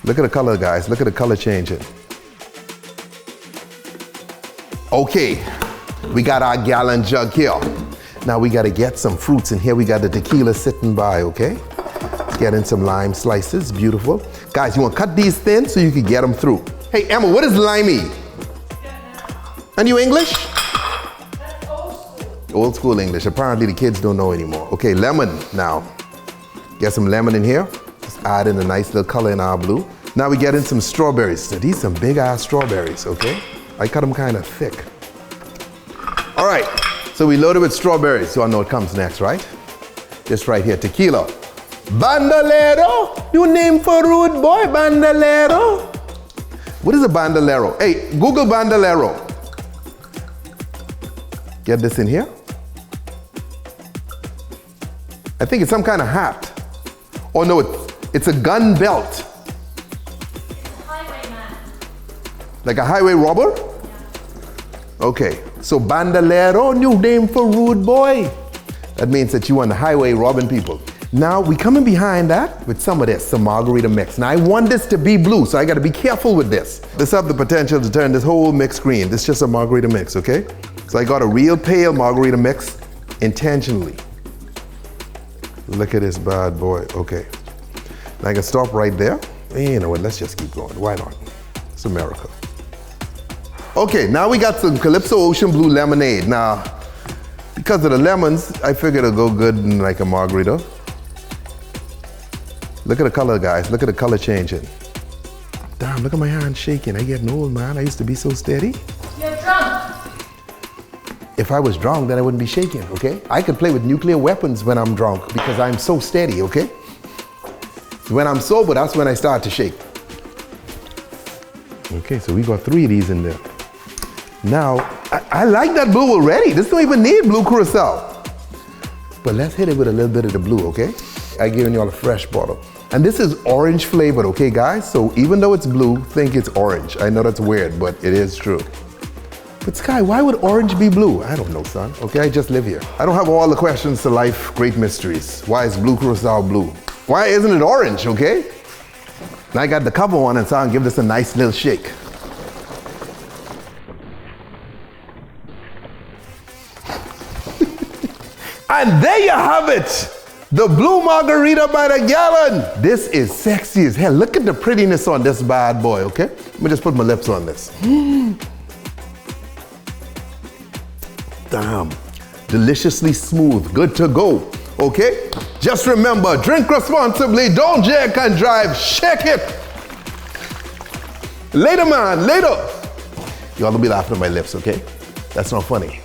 Look at the color, guys. Look at the color changing. Okay, we got our gallon jug here. Now we gotta get some fruits in here. We got the tequila sitting by, okay? Get in some lime slices, beautiful. Guys, you wanna cut these thin so you can get them through. Hey, Emma, what is limey? And you English? That's old school. Old school English. Apparently the kids don't know anymore. Okay, lemon now. Get some lemon in here. Just add in a nice little color in our blue. Now we get in some strawberries. So these some big ass strawberries, okay? I cut them kind of thick. All right, so we load it with strawberries. So I know what comes next, right? This right here, tequila. Bandolero, new name for rude boy, bandolero. What is a bandolero? Hey, Google bandolero. Get this in here. I think it's some kind of hat. Oh no, it's a gun belt. Highwayman. Like a highway robber? Yeah. Okay, so bandolero, new name for rude boy. That means that you on the highway robbing people. Now we coming behind that with some of this, some margarita mix. Now I want this to be blue, so I gotta be careful with this. This have the potential to turn this whole mix green. This is just a margarita mix, okay? So I got a real pale margarita mix intentionally. Look at this bad boy, okay. Now I can stop right there. You know what, let's just keep going, why not? It's America. Okay, now we got some Calypso Ocean Blue lemonade. Now, because of the lemons, I figured it'll go good in like a margarita. Look at the color, guys. Look at the color changing. Damn, look at my hand shaking. I getting old, man. I used to be so steady. You're drunk. If I was drunk, then I wouldn't be shaking, okay? I could play with nuclear weapons when I'm drunk because I'm so steady, okay? When I'm sober, that's when I start to shake. Okay, so we got 3 of these in there. Now, I like that blue already. This don't even need blue curacao. But let's hit it with a little bit of the blue, okay? I giving you all a fresh bottle. And this is orange flavored, okay guys? So even though it's blue, think it's orange. I know that's weird, but it is true. But Sky, why would orange be blue? I don't know, son. Okay, I just live here. I don't have all the questions to life, great mysteries. Why is blue curacao blue? Why isn't it orange, okay? Now I got the cover on and so I'll give this a nice little shake. And there you have it. The blue margarita by the gallon. This is sexy as hell. Look at the prettiness on this bad boy, okay? Let me just put my lips on this. Damn, deliciously smooth, good to go, okay? Just remember, drink responsibly, don't jack and drive, shake it. Later, man, later. Y'all will be laughing at my lips, okay? That's not funny.